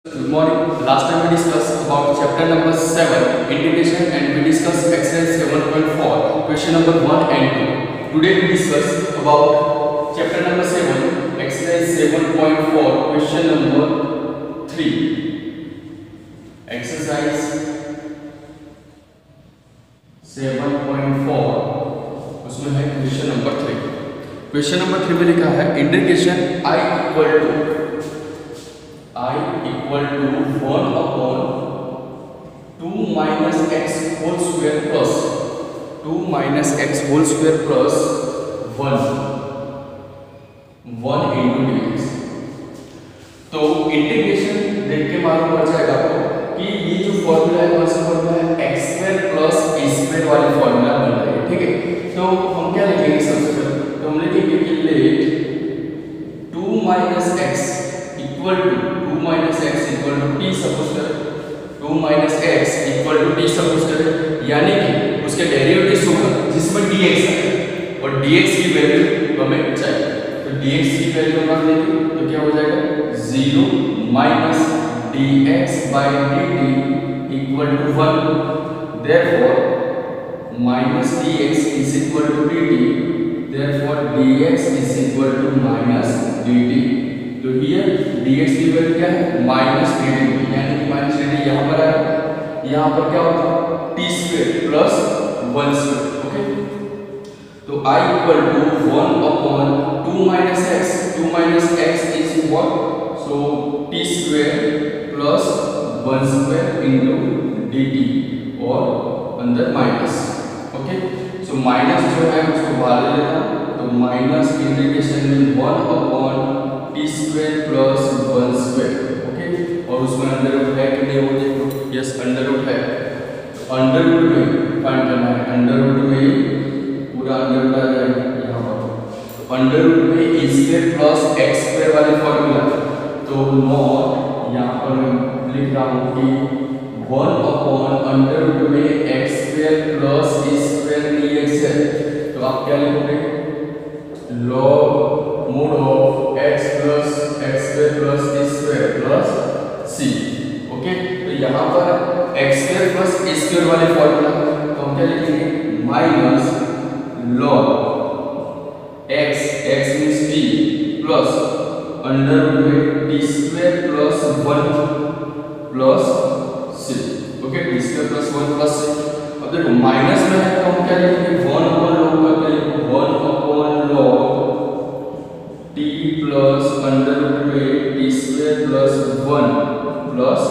Good morning. Last time we discussed about chapter number 7, integration, and we discussed exercise 7.4, question number 1 and 2. Today we discuss about chapter number 7, exercise 7.4, question number 3. Exercise 7.4, उसमें है question number 3. Question number 3 में लिखा है integration I equal to 1 upon 2 minus x whole square plus 2 minus x whole square plus 1 into dx. तो integration देख के मालूम पड़ जाएगा आपको कि ये जो फॉर्मूला है कौन सा फॉर्मूला है, x square plus a square वाली फॉर्मूला बन रही है. ठीक है, तो हम क्या लिखेंगे सबसे पहले, तो हम लिखेंगे कि let 2 minus x equal to t suppose करें, 2 minus x equal to t suppose करें, यानी कि उसके डेरिवेटिव्स होगा जिसमें dx है और dx की वैल्यू हमें चाहिए. तो dx की वैल्यू हम रख देंगे तो क्या हो जाएगा 0 minus dx by dt equal to 1. therefore minus dx is equal to dt, therefore dx is equal to minus dt. तो हियर dx की वैल्यू क्या है माइनस dt, यानी कि माइनस dt यहाँ पर है, यहाँ पर क्या होता है t square plus 1 square. Okay, तो I equal to 1 upon 2 minus x is what, so t square plus 1 square into dt और अंदर माइनस. ओके, सो माइनस जो है उसको बाहर ले लेता हूँ, तो माइनस इंटीग्रेशन में 1 upon T square plus 1 square. Okay, और उसमें अंडर रूट है कि नहीं वो देखो, यस अंडर रूट है. तो अंडर रूट में फाइंड करना है, अंडर रूट में पूरा अंडर रूट आ जाएगा यहाँ पर. तो अंडर रूट में a square plus x square वाली फॉर्मूला, तो नॉट यहाँ पर मैं लिख रहा हूँ कि 1 अपॉन अंडर रूट में x square plus a square dx है. तो आप क्या लिखोगे, log mod of x plus x square plus a square plus C. Okay, तो यहाँ पर x square plus a square वाले फॉर्मूला, तो हम क्या लिखेंगे minus log x means t plus under root में टी स्क्वायर प्लस 1 प्लस सी. Okay, t square plus 1 plus C. अब देखो माइनस में है तो हम क्या लिखेंगे 1 अपॉन लॉग करके 1 upon log t plus under root में t square plus 1 plus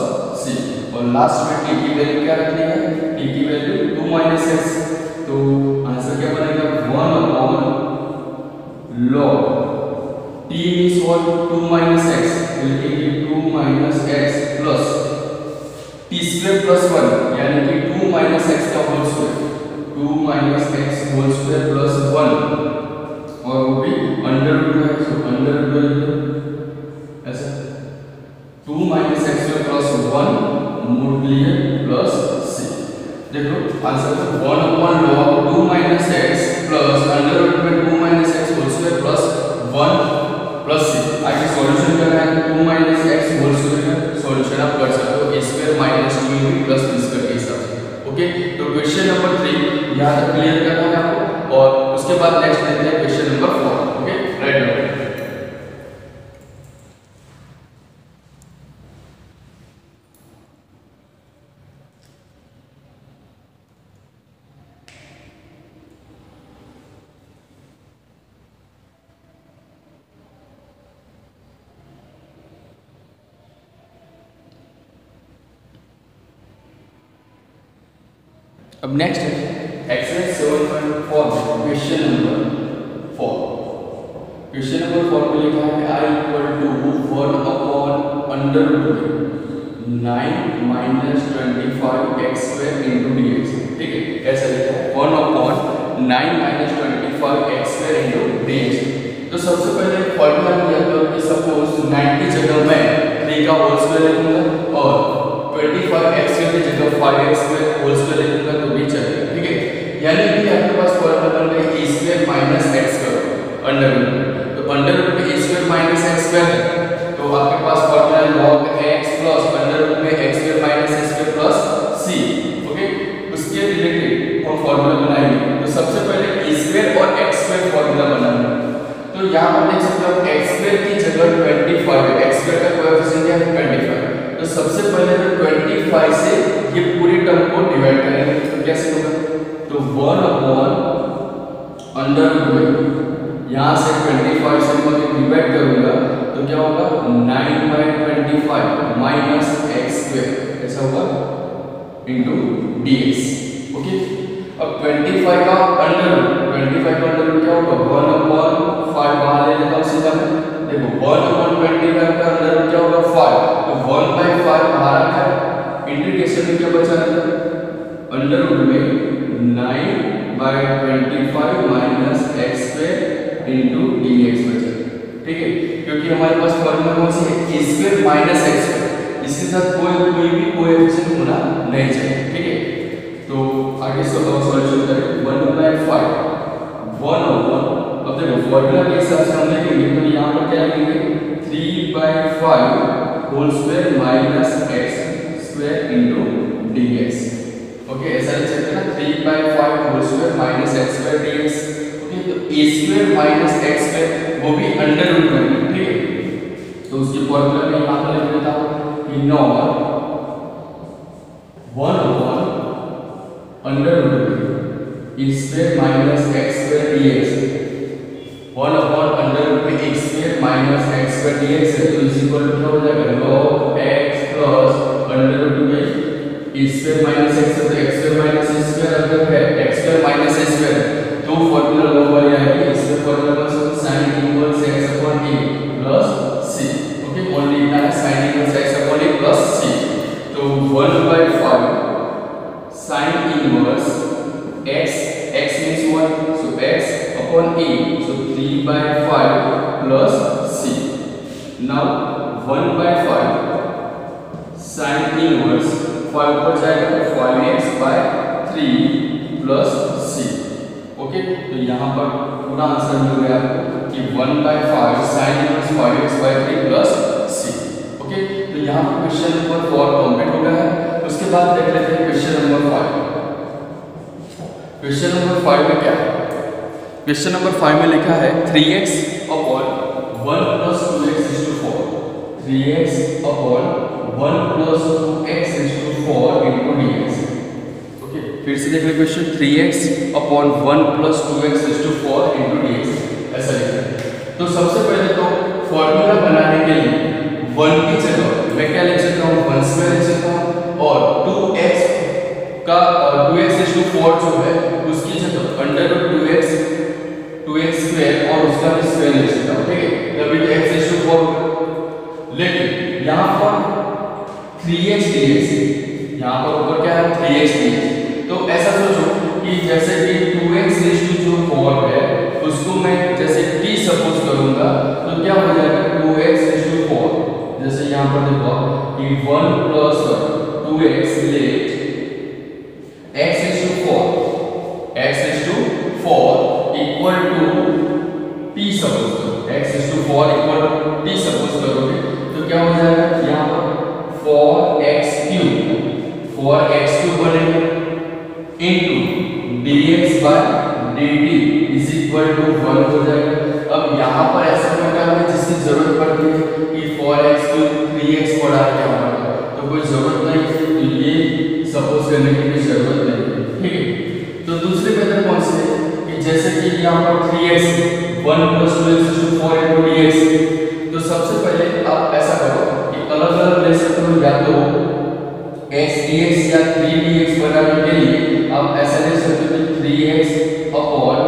c. और लास्ट में t की वैल्यू क्या रखनी है, t की वैल्यू 2 माइनस x. तो आंसर क्या बनेगा 1 upon log t is what 2 minus x, तो लिखेंगे 2 minus x plus t square plus 1 यानी कि 2 माइनस x का whole square, 2 minus x whole square plus 1 और वो भी अंडर रूट है, तो अंडर रूट ऐसा 2 माइनस एक्स प्लस 1 मूड लिए प्लस सी. देखो आंसर तो 1 upon log 2 minus x plus under root में 2 minus x whole square plus 1 plus C. आगे सॉल्यूशन करना है तो 2 माइनस एक्स होल स्क्वायर का सॉल्यूशन आप कर सकते हो a square minus 2 plus b square के हिसाब से. ओके, तो क्वेश्चन नंबर 3 यहाँ तक क्लियर करना है आपको, और उसके बाद नेक्स्ट लेते हैं question number 4. Okay, right now अब नेक्स्ट है exercise 7.4 question number 4. Question number 4 में लिखा है I equal to 1 upon under root 9 minus 25 x square into dx. ठीक है, ऐसा लिखा है 1 upon 9 minus 25 x square into dx. तो सबसे पहले फॉर्मूला किया तो कि सपोज 9 की जगह मैं 3 का होल स्क्वायर लिखूंगा और 25 एक्स की जगह 5 एक्स स्क्वायर होल स्क्वायर लिखूंगा तो भी चलेगा. ठीक है, यानी कि आपके पास फॉर्मूला बन गया a square minus x square under root. तो अंडर रूट में a square minus x square है, तो आपके पास फॉर्मूला log x प्लस यहाँ पर देख सकते हो एक्स स्क्वायर की जगह 25 है, एक्स स्क्वायर का कोएफिशिएंट क्या है 25। तो सबसे पहले तो 25 से ये पूरे टर्म को डिवाइड करेंगे। तो कैसे होगा, तो 1 अपॉन अंडर रूट में यहाँ से 25 से मैं डिवाइड करूंगा तो क्या होगा 9/25 माइनस एक्स स्क्वायर ऐसा होगा इनटू dx। ओके, अब 25 का अंडर रूट क्या होगा 1/5 बाहर ले लेता हूं सीधा मैं। देखो 1/25 का अंडर रूट क्या होगा 5, तो 1/5 बाहर आ गया। इंटीग्रेशन में क्या बचा रहता अंडर रूट में 9/25 minus x square into dx बचा। ठीक है, क्योंकि हमारे पास फॉर्मूला कौन सी है a square minus x square, इसके साथ कोई भी कोएफिशिएंट होना नहीं चाहिए। ठीक है, तो आगे सॉल्यूशन करें 1/5 अब देखो फॉर्मूला के हिसाब से हम लिखेंगे तो यहाँ पर क्या लिखेंगे 3/5 whole square minus x square into dx। Okay, ऐसा लिख सकते हैं ना 3/5 whole square minus x square dx। Okay, तो a square minus x square वो भी अंडर रूट में। ठीक है, तो उसकी फॉर्मूला में यहाँ पर लिख देता हूँ कि 1 under root a square minus x square dx 1 upon under root में x square minus x square dx है, तो इज इक्वल टू क्या हो जाएगा log x plus under root में a स्क्वायर माइनस x तो x square minus a square अगर है x square minus a square तो फॉर्मूला लॉग वाली आएगी। इसका फॉर्मूला बस sin inverse x upon a plus c। Okay, only इतना है sin inverse x upon a plus c। तो 1/5 sin inverse x means 1, so x upon a, so 3/5 plus c। now 1/5 sin inverse 5 ऊपर जाएगा तो 5x/3 plus c। Okay, तो यहाँ पर पूरा आंसर मिल गया आपको कि 1/5 sin inverse 5x/3 plus c। Okay, तो यहाँ पर क्वेश्चन नंबर 4 कंप्लीट हो गया है। उसके बाद देख लेते हैं क्वेश्चन नंबर 5। क्वेश्चन नंबर 5 में क्या है, क्वेश्चन नंबर 5 में लिखा है 3x upon 1 plus 2x is to 4, 3x upon 1 plus 2x is to 4 into dx। Okay, फिर से देख ले question 3x upon 1 plus 2x is to 4 into dx ऐसा लिखा है। तो सबसे पहले तो फॉर्मूला बनाने के लिए 1 की जगह मैं क्या लिख सकता हूँ 1 स्क्वायर लिख सकता हूँ और 2x का 2x इज टू 4 जो है उसकी जगह अंडर रूट 2x स्क्वायर और उसका भी स्क्वायर लिख सकता हूं। ठीक है, तभी तो x इज टू 4। लेकिन यहां पर 3x dx, यहां पर ऊपर क्या है 3x dx, तो ऐसा सोचो कि जैसे कि 2x इज टू जो 4 है उसको मैं जैसे t सपोज करूंगा तो क्या हो जाएगा 2x इज टू 4। जैसे यहां पर देखो कि 1 plus 2x let x is to 4 equal to t suppose करो, x is to 4 equal to t suppose करोगे तो क्या हो जाएगा यहाँ पर 4x क्यूब बनेगा into dx/dt is equal to 1 हो जाएगा। अब यहाँ पर ऐसा क्या है जिसकी जरूरत पड़ती है कि 4x क्यूब 3x पढ़ा है यहाँ पर, तो कोई जरूरत नहीं, तो ये सपोज करने की भी जरूरत नहीं। ठीक है, तो दूसरे मेथड कौन से है कि जैसे कि यहाँ पर 3x 1 plus 2x is to 4 into dx, तो सबसे पहले आप ऐसा करो कि अलग-अलग ले सकते हो, या तो x dx या 3dx बनाने के लिए आप ऐसा ले सकते हो कि 3x upon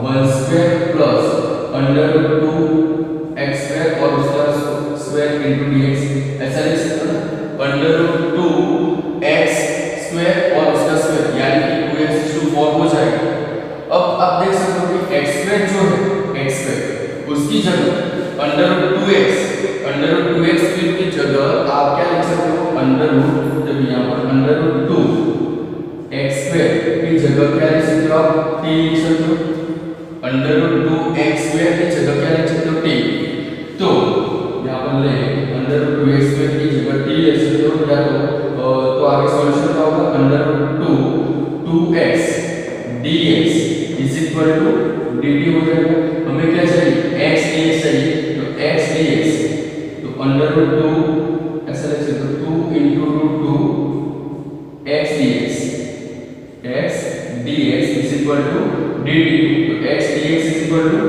1 square plus under root 2x square और उसका स्क्वायर इनटू dx ऐसा ले सकते हो। अंडर रूट 2x स्क्वायर और उसका स्क्वायर यानी कि 2x इज टू 4 हो जाएगा। अब आप देख सकते हो कि x स्क्वायर जो है x स्क्वायर उसकी जगह अंडर रूट 2x क्यूब की जगह आप क्या लिख सकते हो अंडर रूट, जब यहाँ पर अंडर रूट 2x स्क्वायर की जगह क्या लिख सकते हो आप t लिख सकते हो, अंडर रूट 2x स्क्वायर की जगह क्या लिख सकते हो t। तो यहाँ पर ले अंडर रूट 2x स्क्वायर की जगह t लिख सकते हो, या तो आगे सॉल्यूशन क्या होगा under root 2x dx is equal to dt हो जाएगा। हमें क्या चाहिए x dx चाहिए तो x dx तो अंडर रूट 2 ऐसा लिख सकते हो 2 into root 2 x dx is equal to dt तो x dx is equal to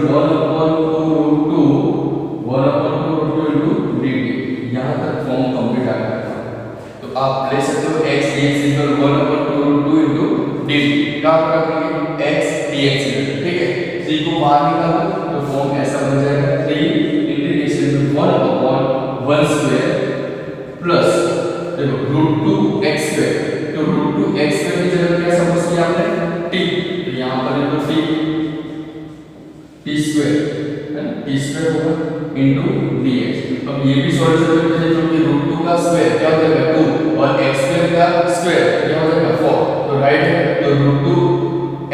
1 upon 2 root 2 into dt। यहाँ तक फॉर्म कंप्लीट आ गया तो आप ले सकते हो x dx is equal to 1 upon 2 root 2 into dt। क्या करेंगे x dx ठीक है 3 को बाहर निकालो तो फॉर्म ऐसा बन जाएगा 3 इंटीग्रेशन 1 upon 1 स्क्वायर प्लस देखो रूट 2 x स्क्वायर तो रूट 2 x स्क्वायर की जगह क्या सपोज किया हमने t तो यहाँ पर लिखो t स्क्वायर है ना t स्क्वायर होगा इनटू dx। अब ये भी सॉल्यूशन करके देखो कि रूट 2 का स्क्वायर क्या हो जाएगा 2 और x स्क्वायर का स्क्वायर क्या हो जाएगा 4 तो राइट है तो रूट 2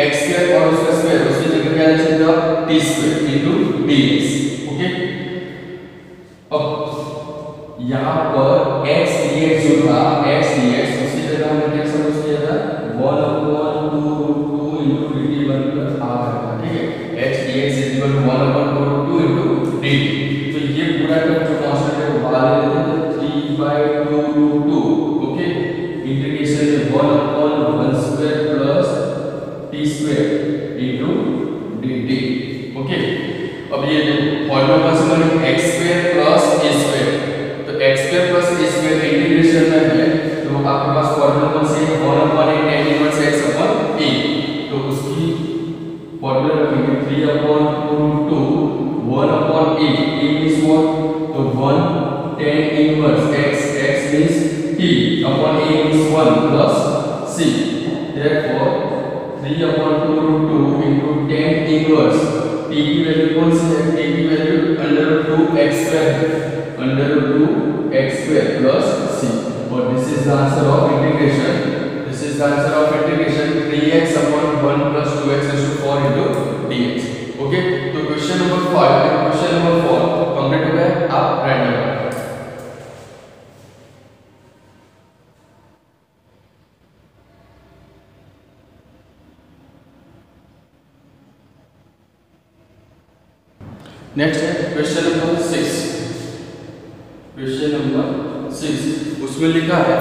x स्क्वायर और उसका स्क्वायर उसकी जगह क्या लिख सकते हो t square into dx। Okay अब यहाँ पर x dx जो था x dx उसकी जगह हमने क्या सपोज किया था 1 upon 2 root 2 into dt बनकर आ रहा था ठीक है x dx is equal to 1 upon 2 root 2 into dt। तो ये पूरा टर्म जो कांस्टेंट है वो बाहर ले लेते हैं 3/2 root 2 ओके इंटीग्रेशन में 1 upon 1 square plus t square into dt। Okay अब ये फॉर्मूला का समान x square plus a square तो x square plus a square integration में है तो आपके पास फॉर्मूला कौन सी है 1 upon a tan inverse x upon a तो उसकी फॉर्मूला रखेंगे 3 upon 2 root 2 1 upon a means what तो 1 tan inverse x means t upon a means 1 plus c therefore 3 upon 2 root 2 into tan inverse t की value कौन सी है t की value under root 2 x square है under root 2 x square plus c और this is the answer of integration this is the answer of integration 3x upon 1 plus 2x raised to 4 into dx। Okay तो question number 5 और question number 4 complete हो गया आप right number next है question number 6 question number 6 उसमें लिखा है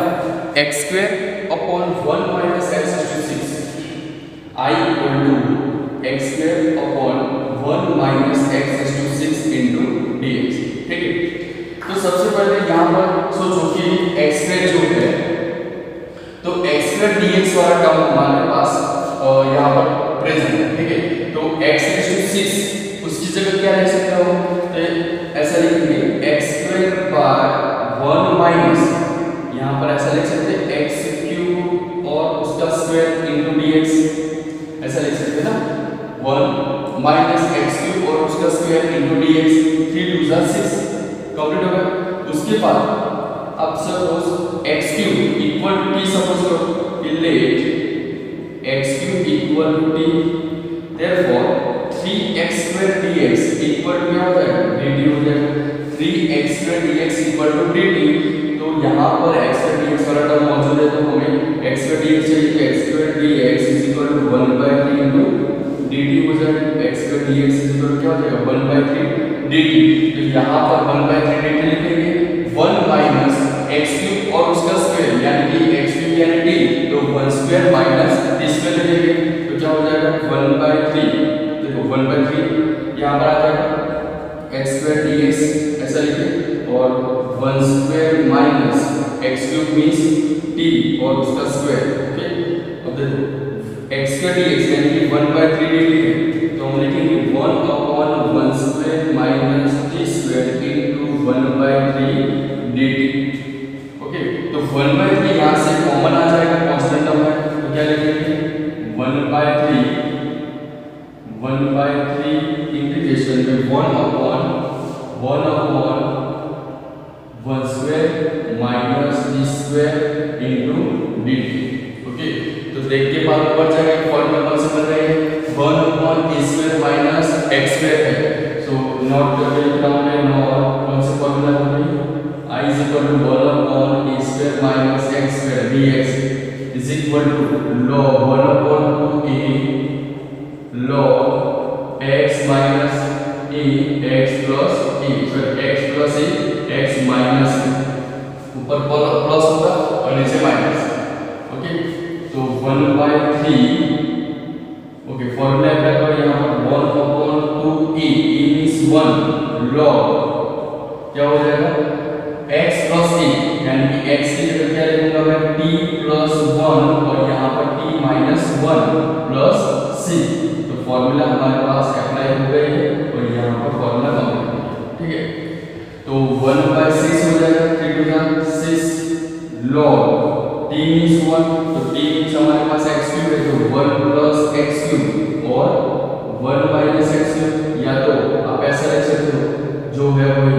x square upon 1 minus x to 6 I equal to x square upon 1 minus x to 6 into dx ठीक है। तो सबसे पहले यहाँ पर सोचो कि x square जो है तो x square dx वाला टर्म हमारे पास यहाँ पर प्रेजेंट है ठीक है तो x to 6 उसकी जगह क्या लिख सकते हो तो ऐसा लिखेंगे x स्क्वायर बाय 1 माइनस यहाँ पर ऐसा लिख सकते हैं x क्यूब और उसका स्क्वायर इनटू dx ऐसा लिख सकते हैं ना 1 माइनस x क्यूब और उसका स्क्वायर इनटू dx 3 2 6 कंप्लीट हो गया। उसके बाद अब suppose x cube equal to t suppose करो let x cube equal to t देयरफॉर 3x square dx equal to क्या होता है dt हो जाएगा 3x square dx equal to dt तो यहाँ पर x square dx वाला टर्म मौजूद है तो हमें x square dx चाहिए तो x square dx is equal to 1/3 into dt हो जाएगा x square dx is equal to क्या हो जाएगा 1/3 dt तो यहाँ पर 1/3 dt लिखेंगे 1 माइनस x क्यूब और उसका स्क्वायर यानी कि x क्यूब यानी t तो 1 स्क्वायर माइनस t स्क्वायर लिखेंगे तो क्या हो जाएगा 1/3 देखो 1/3 यहाँ पर आ जाएगा x स्क्वायर dx ऐसा लिखें और 1 square minus x cube means t और उसका स्क्वायर ओके। अब देखो x स्क्वायर dx यानी कि 1/3 dt है तो हम लिखेंगे 1 upon 1 square minus t square into 1/3 dt okay. तो 1/3 यहाँ से कॉमन आ जाएगा कांस्टेंट टर्म है तो क्या लिखेंगे 1/3 इंटीग्रेशन में 1 upon 1 square minus t square into dt okay. तो देख के बाद ऊपर जाएगा फॉर्मूला कौन से बन रहे हैं 1 upon a square minus x square है सो नॉट लिख रहा हूं मैं नॉट कौन से फॉर्मूला बन रही I is equal to 1 upon a square minus x square dx is equal to log 1 upon 2a log x minus a x plus a sorry x plus a x minus ऊपर plus होगा और नीचे minus. Okay तो 1/3 okay formula apply करो यहाँ पर 1/2a a means 1 log क्या हो जाएगा x प्लस a यानी कि x की जगह क्या लिखूंगा मैं t प्लस 1 और यहाँ पर t माइनस 1 प्लस c। तो फॉर्मूला हमारे पास अप्लाई हो गई है और यहाँ पर फॉर्मूला कंप्लीट हो गया। ठीक है तो 1/6 हो जाएगा 3 to the 6 log t means 1 तो t मींस हमारे पास x क्यूब है तो 1 प्लस x क्यूब और 1 माइनस x क्यूब या तो आप ऐसा लिख सकते हो जो है वही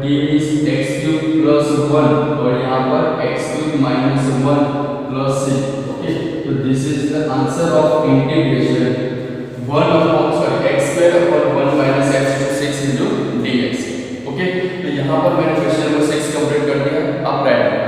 t means x cube plus 1 और यहाँ पर x cube minus 1 plus c। Okay तो this is the answer of integration 1 upon sorry x square upon 1 minus x to 6 into dx। Okay तो यहाँ पर मैंने क्वेश्चन नंबर 6 कंप्लीट कर दिया। आप राइट करें।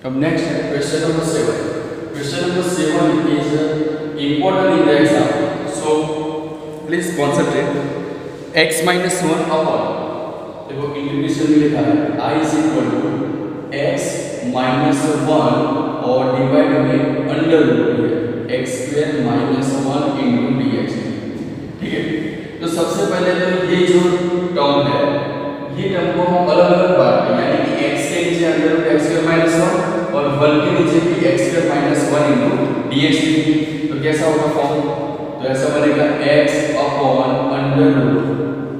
अब नेक्स्ट है question number 7। Question number 7 is important in the exam, so please concentrate। x minus 1 upon देखो इंटीग्रेशन में लिखा है I is equal to x minus 1 और डिवाइड में under root x square minus 1 into dx। ठीक है तो सबसे पहले तो ये जो टर्म है ये टर्म को हम अलग अलग बांट दें यानी कि x के नीचे under root x square minus 1 और 1 के नीचे भी x square minus 1 into dx लिखेंगे तो कैसा होगा फॉर्म तो ऐसा बनेगा x upon under root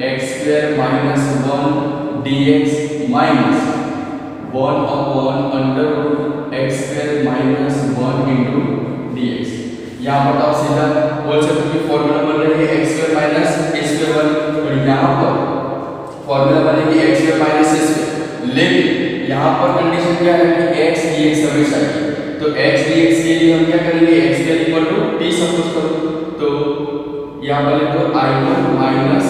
x square minus 1 dx minus 1 upon under root x square minus 1 into dx। यहाँ पर आप सीधा बोल सकते हो कि फॉर्मूला बन रही है x square minus a square 1 और यहाँ पर फॉर्मूला बनेगी x square minus a square। लेकिन यहाँ पर कंडीशन क्या है कि x dx हमेशा की तो x dx के लिए हम क्या करेंगे x के इक्वल टू t सपोज करो तो यहाँ पर लिखो i1 माइनस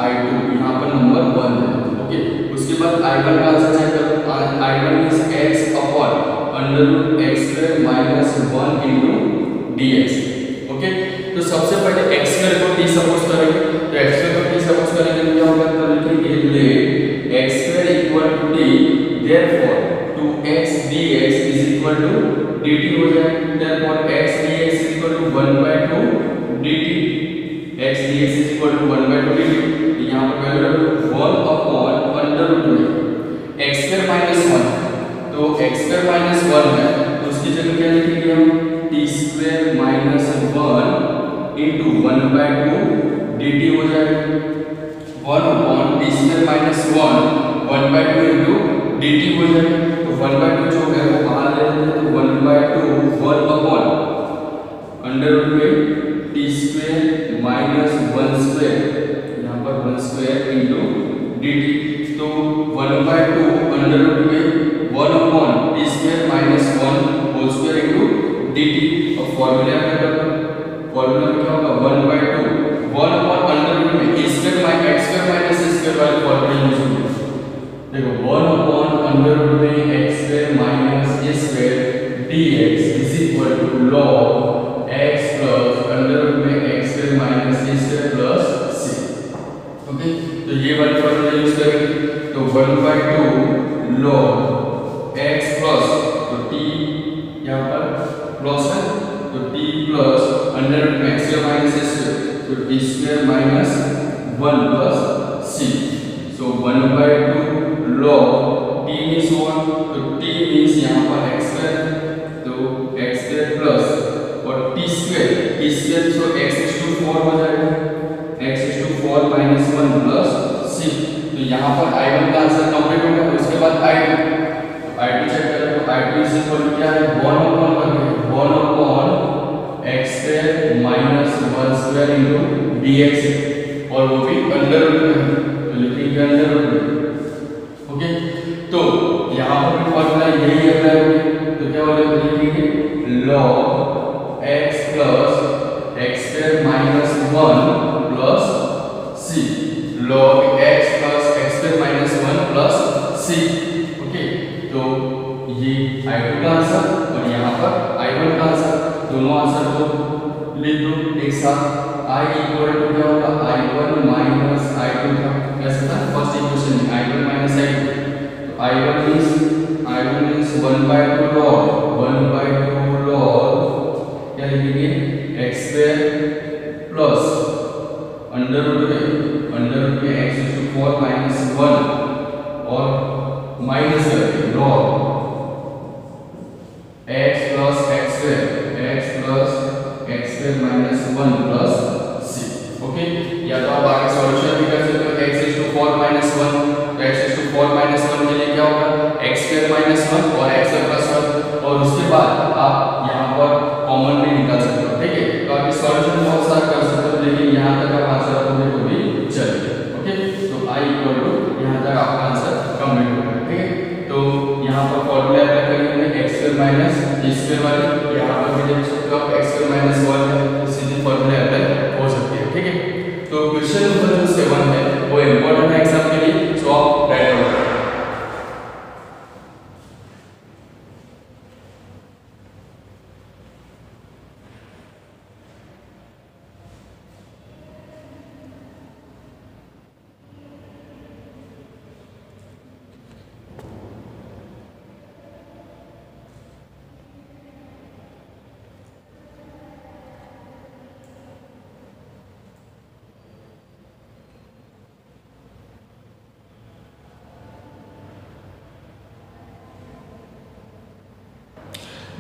i2 यहाँ पर नंबर 1 है। ओके उसके बाद i1 का आंसर चेक करो i1 is x upon under root x square minus 1 into dx। Okay तो सबसे पहले x स्क्वायर को t सपोज करेंगे तो x स्क्वायर को t सपोज करेंगे तो क्या होगा तो लिखेंगे let x square equal to t therefore 2x dx is equal to dt हो जाएगा therefore x dx is equal to 1/2 dt x dx is equal to 1/2 dt यहाँ पर वैल्यू रखो 1 अपॉन अंडर रूट में x स्क्वायर माइनस 1 तो x square minus 1 है तो उसकी जगह क्या लिखेंगे हम t square minus 1 into 1/2 dt हो जाएगा 1 अपॉन t square minus 1 1/2 into dt हो जाएगा तो 1/2 जो है वो बाहर ले लेते हैं तो 1/2 1 अपॉन अंडर रूट में t स्क्वायर माइनस 1 स्क्वायर यहाँ पर 1 स्क्वायर इनटू dt तो 1/2 अंडर रूट में 1 अपॉन t square minus 1 whole square into dt और फॉर्मूला क्या करो फॉर्मूला क्या होगा 1/2 1 अपॉन अंडर रूट में a square minus x square minus a square वाली फॉर्मूला यूज होगी देखो 1 अपॉन अंडर रूट में x square minus a square dx is equal to log x plus under root में x square minus a square plus c। Okay तो ये वाली formula use करेंगे तो 1/2 log x प्लस तो t यहाँ पर प्लस है तो t प्लस अंडर रूट में x square minus a square तो t square minus 1 plus c so 1/2 log t means 1 तो t मींस यहाँ पर x स्क्वायर तो x स्क्वायर प्लस और t square so x is to 4 हो जाएगा x is to 4 minus 1 plus c तो यहाँ पर i1 का आंसर कंप्लीट हो गया उसके बाद i2 तो i2 चेक करें तो i2 इज इक्वल टू क्या है 1 upon x square minus 1 square into dx और वो भी अंडर रूट में तो लिखेंगे अंडर रूट में। ओके तो यहाँ फॉर्मूला यही अप्लाई होगी, तो क्या हो जाएगा लिखेंगे log x plus x square minus 1 plus c, log x plus x square minus 1 plus c। Okay, तो ये I2 का आंसर और यहाँ पर I1 का आंसर, दोनों आंसर को लिख दो एक साथ। I इक्वल टू क्या होगा I1 माइनस I2 का, कैसे था फर्स्ट इक्वेशन में I1 माइनस I2, तो I1 मींस 1/2 log क्या लिखेंगे x square plus under root में x टू 4 माइनस 1 और माइनस करके log x plus x square minus 1 plus c। Okay, या तो आप आगे सॉल्यूशन भी कर सकते हो x टू 4 माइनस 1, तो x टू 4 माइनस 1 के लिए क्या होगा x स्क्वायर माइनस 1 और x प्लस 1, और उसके बाद आप यहाँ पर कॉमन भी निकाल सकते हो। ठीक है, तो आप इस सॉल्यूशन बहुत सारा कर सकते हो, लेकिन यहाँ तक आप आंसर रखोगे तो भी चलेगा। ओके, तो I इक्वल टू यहाँ तक आपका आंसर कंप्लीट होगा। ठीक है, तो यहाँ पर फॉर्मूला अप्लाई करेंगे x square minus a square वाली, यहाँ पर भी देख सकते हो आप x स्क्वायर माइनस 1 है, तो सीधे फॉर्मूला अप्लाई हो सकती है। ठीक है, तो क्वेश्चन नंबर जो 7 है वो इंपॉर्टेंट है एग्जाम के लिए, सो आप राइट आउट करें।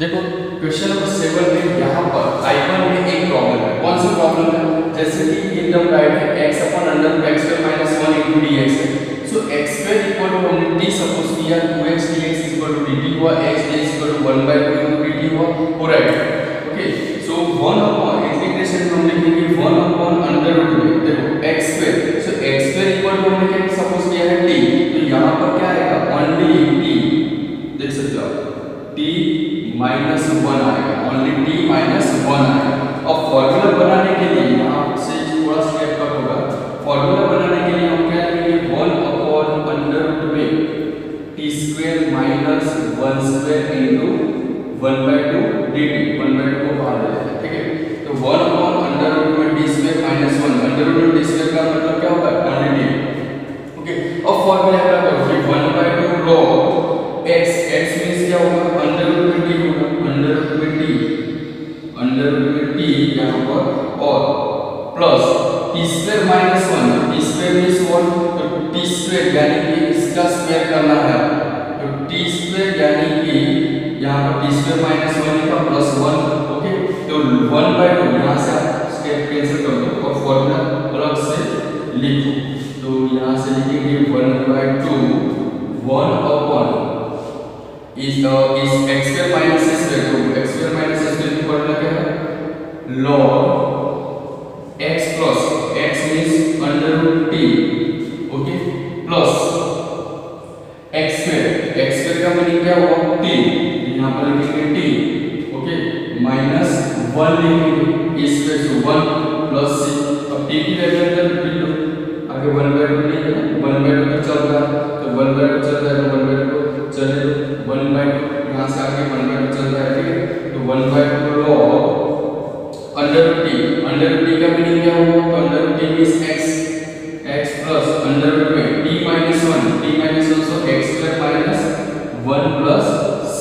देखो क्वेश्चन नंबर 7 में यहाँ पर I1 में एक प्रॉब्लम है। कौन सी प्रॉब्लम है, जैसे कि ये टर्म राइट है x upon under root x square minus 1 into dx है, so x square equal to हमने t सपोज किया 2x dx equal to dt हुआ, x dx equal to 1/2 into dt हुआ, हो right. Okay, so 1 upon integration में हम लिखेंगे 1 upon under root में देखो x square, so x square equal to हमने क्या सपोज किया है t, तो यहाँ पर क्या आएगा ओनली t, देख सकते हो t माइनस 1 आएगा, ओनली t माइनस 1 आएगा। अब फॉर्मूला बनाने के लिए यहाँ से थोड़ा स्टेप कट होगा, फॉर्मूला बनाने के लिए हम क्या लिखेंगे 1 अपॉन अंडर रूट में t square minus 1 square into 1/2 dt, 1/2 को बाहर ले लेते हैं। ठीक है, तो 1 अपॉन अंडर रूट में t square minus 1, under root में t स्क्वायर का मतलब क्या होगा ओनली t। ओके, अब फॉर्मूला अप्लाई करो 1/2 log x, x मींस क्या होगा अंडर रूट में t होगा, अंडर रूट में t यहाँ पर, और plus t square minus 1, t square means 1, तो t स्क्वायर यानी कि इसका स्क्वायर करना है, तो t स्क्वायर यानी कि यहाँ पर t स्क्वायर माइनस 1 लिखा प्लस 1। ओके, तो 1/2 यहाँ से आप स्टेप कैंसिल कर दो और फॉर्मूला अलग से लिखो, तो यहाँ से लिखेंगे 1/2 1 अपॉन इस x square minus s square, तो x square minus s square की फॉर्मूला क्या है log x plus x means under root t, okay, plus x square का मीनिंग क्या हुआ t, यहाँ पर लिखेंगे t, ओके, माइनस 1 लिखेंगे इस स्क्वायर से 1 प्लस c। अब t की वैल्यू अंदर लिख लो, आगे 1/2 नहीं है, 1/2 तो चल रहा है, तो 1/2 चल रहा है, तो 1/2 को चले 1/2 यहाँ से आगे 1/2 चल रहा है। ठीक है, तो 1/2 log अंडर रूट t का मीनिंग क्या होगा, तो under root t means x plus under root में t minus 1 so x square minus 1 plus c,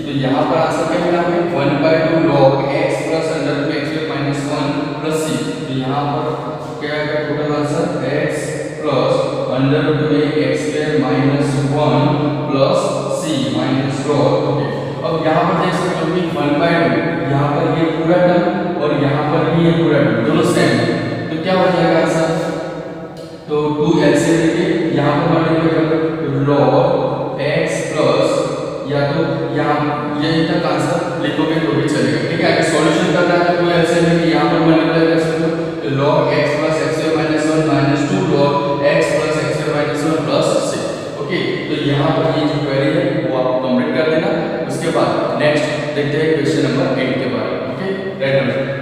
तो यहाँ पर आंसर क्या मिला हमें 1/2 log x plus under root x square minus 1 plus c, तो यहाँ पर क्या आएगा total answer x plus under root में x square minus 1 plus c minus log। Okay, अब यहाँ पर देख सकते हो कि 1/2 यहाँ पर ये पूरा टर्म और यहाँ पर भी ये पूरा टर्म दोनों सेम है, तो क्या हो जाएगा आंसर, तो 2 एलसीएम लेके यहाँ पर मल्टीप्लाई कर दो log x प्लस, या तो यहाँ यही तक आंसर लिखोगे तो भी चलेगा। ठीक है, अगर सॉल्यूशन करना है तो 2 एलसीएम लेके यहाँ पर मल्टीप्लाई कर सकते हो, तो log x plus x square minus 1 minus 2 log x plus x square minus 1 plus c। Okay, तो यहाँ पर ये जो क्वेरी है वो आप कंप्लीट कर देना। उसके बाद नेक्स्ट देखते हैं क्वेश्चन नंबर 8 के बारे में। Okay, right.